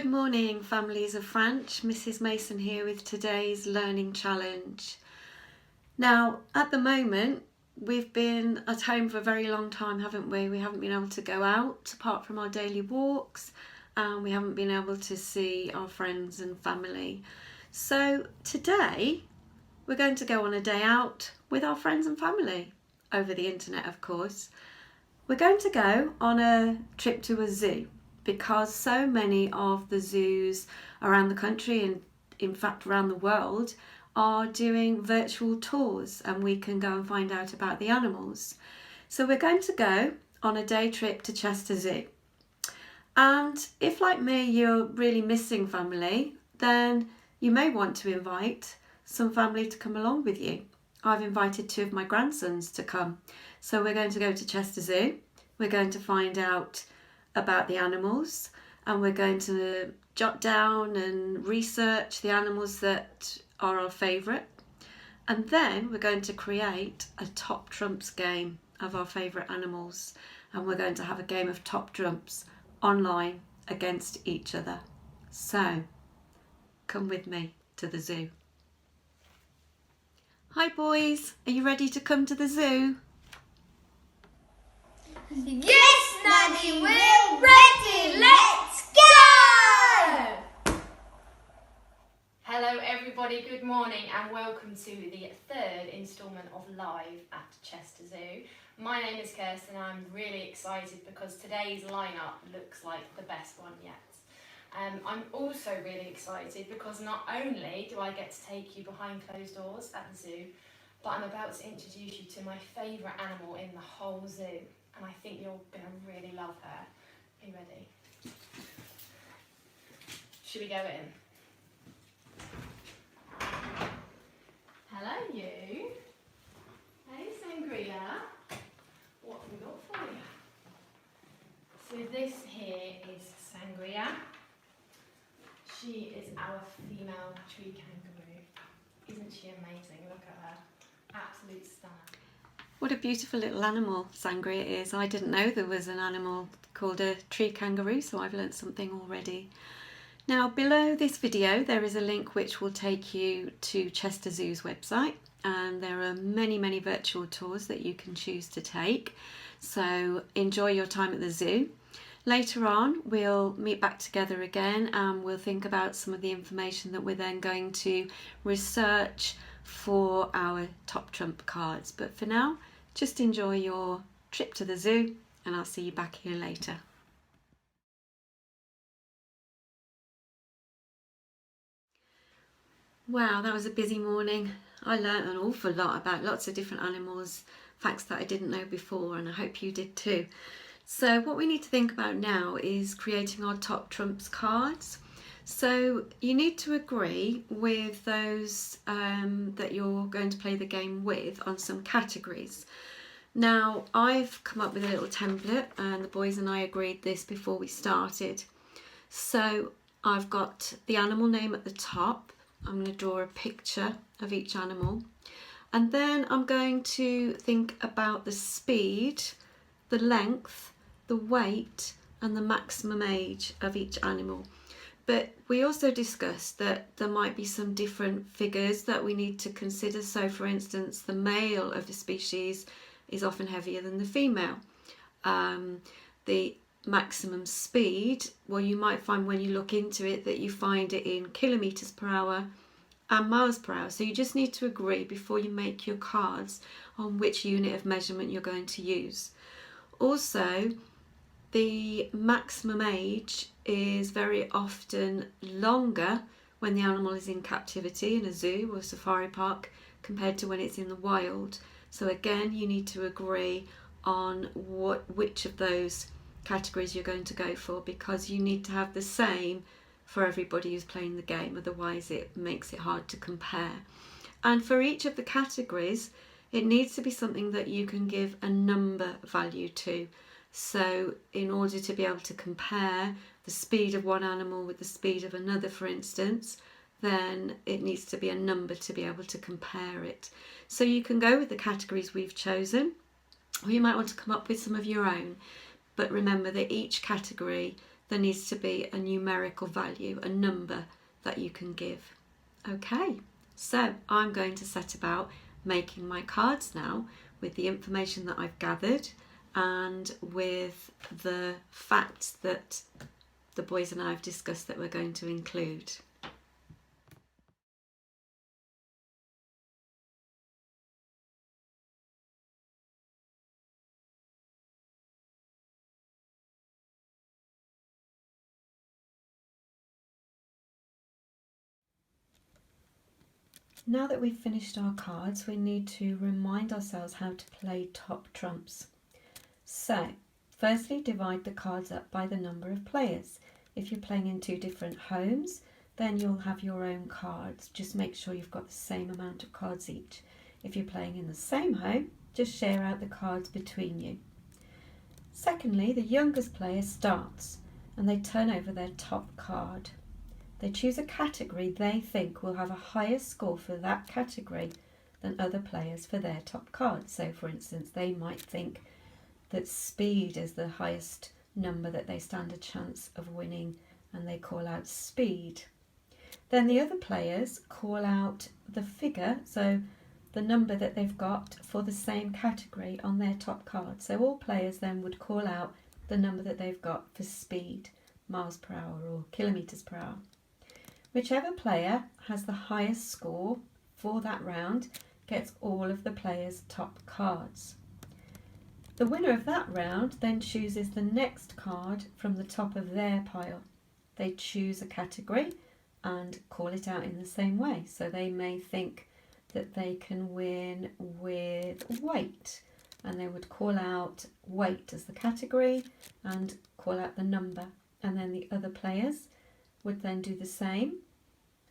Good morning, families of Franche. Mrs. Mason here with today's learning challenge. Now, at the moment, we've been at home for a very long time, haven't we? We haven't been able to go out apart from our daily walks, and we haven't been able to see our friends and family. So today, we're going to go on a day out with our friends and family, over the internet, of course. We're going to go on a trip to a zoo, because so many of the zoos around the country and in fact around the world are doing virtual tours, and we can go and find out about the animals. So we're going to go on a day trip to Chester Zoo. And if, like me, you're really missing family, then you may want to invite some family to come along with you. I've invited 2 of my grandsons to come. So we're going to go to Chester Zoo. We're going to find out about the animals, and we're going to jot down and research the animals that are our favourite, and then we're going to create a top trumps game of our favourite animals, and we're going to have a game of top trumps online against each other. So come with me to the zoo. Hi boys, are you ready to come to the zoo? Yes, Nanny, we're ready. Let's go! Hello everybody, good morning and welcome to the 3rd instalment of Live at Chester Zoo. My name is Kirsten and I'm really excited because today's lineup looks like the best one yet. I'm also really excited because not only do I get to take you behind closed doors at the zoo, but I'm about to introduce you to my favourite animal in the whole zoo. And I think you're going to really love her. Are you ready? Should we go in? Hello you. Hey Sangria. What have we got for you? So this here is Sangria. She is our female tree kangaroo. Isn't she amazing? Look at her. Absolute stunner. What a beautiful little animal Sangria is. I didn't know there was an animal called a tree kangaroo, so I've learnt something already. Now below this video there is a link which will take you to Chester Zoo's website, and there are many virtual tours that you can choose to take. So enjoy your time at the zoo. Later on we'll meet back together again and we'll think about some of the information that we're then going to research for our top trump cards. But for now, just enjoy your trip to the zoo and I'll see you back here later. Wow, that was a busy morning. I learnt an awful lot about lots of different animals, facts that I didn't know before, and I hope you did too. So what we need to think about now is creating our top trumps cards. So you need to agree with those that you're going to play the game with on some categories. Now I've come up with a little template and the boys and I agreed this before we started. So I've got the animal name at the top. I'm going to draw a picture of each animal, and then I'm going to think about the speed, the length, the weight and the maximum age of each animal. But we also discussed that there might be some different figures that we need to consider. So for instance, the male of the species is often heavier than the female. The maximum speed, well, you might find when you look into it that you find it in kilometres per hour and miles per hour. So you just need to agree before you make your cards on which unit of measurement you're going to use. Also, the maximum age is very often longer when the animal is in captivity in a zoo or a safari park compared to when it's in the wild. So again, you need to agree on which of those categories you're going to go for, because you need to have the same for everybody who's playing the game, otherwise it makes it hard to compare. And for each of the categories, it needs to be something that you can give a number value to. So in order to be able to compare the speed of one animal with the speed of another, for instance, then it needs to be a number to be able to compare it. So you can go with the categories we've chosen, or you might want to come up with some of your own. But remember that each category, there needs to be a numerical value, a number that you can give. Okay, so I'm going to set about making my cards now with the information that I've gathered and with the facts that the boys and I have discussed that we're going to include. Now that we've finished our cards, we need to remind ourselves how to play top trumps. So, firstly, divide the cards up by the number of players. If you're playing in two different homes, then you'll have your own cards. Just make sure you've got the same amount of cards each. If you're playing in the same home, just share out the cards between you. Secondly, the youngest player starts and they turn over their top card. They choose a category they think will have a higher score for that category than other players for their top card. So, for instance, they might think that speed is the highest number that they stand a chance of winning, and they call out speed. Then the other players call out the figure, so the number that they've got for the same category on their top card. So all players then would call out the number that they've got for speed, miles per hour or kilometres per hour. Whichever player has the highest score for that round gets all of the players' top cards. The winner of that round then chooses the next card from the top of their pile. They choose a category and call it out in the same way. So they may think that they can win with weight, and they would call out weight as the category and call out the number. And then the other players would then do the same,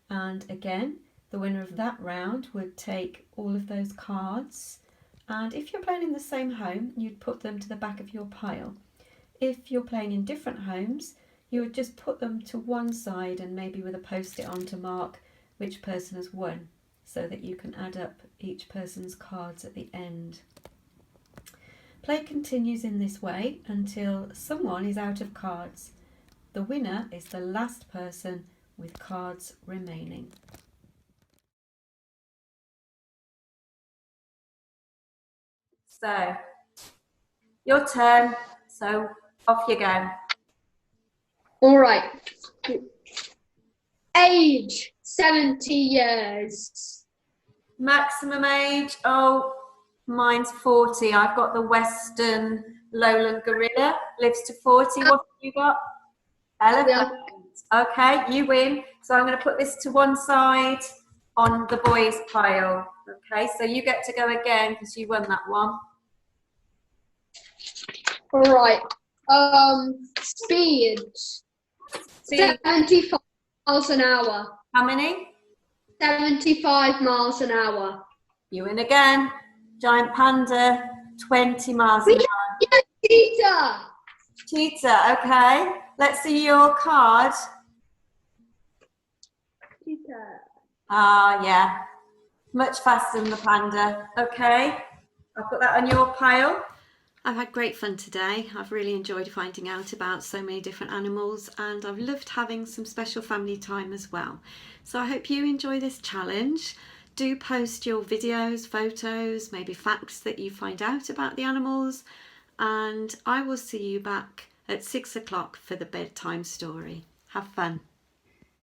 and again the winner of that round would take all of those cards, and if you're playing in the same home you'd put them to the back of your pile. If you're playing in different homes you would just put them to one side and maybe with a post-it on to mark which person has won, so that you can add up each person's cards at the end. Play continues in this way until someone is out of cards. The winner is the last person with cards remaining. So, your turn, so off you go. All right. Age 70 years. Maximum age, oh, mine's 40. I've got the Western lowland gorilla, lives to 40. What have you got? Elephant. Okay, you win. So I'm going to put this to one side on the boys' pile. Okay, so you get to go again because you won that one. All right. Speed. 75 miles an hour. How many? 75 miles an hour. You win again. Giant panda, 20 miles an hour. Cheetah. Cheetah, okay. Let's see your card. Cheetah. Ah, yeah. Much faster than the panda. Okay. I'll put that on your pile. I've had great fun today. I've really enjoyed finding out about so many different animals, and I've loved having some special family time as well. So I hope you enjoy this challenge. Do post your videos, photos, maybe facts that you find out about the animals, and I will see you back at 6 o'clock for the bedtime story. Have fun.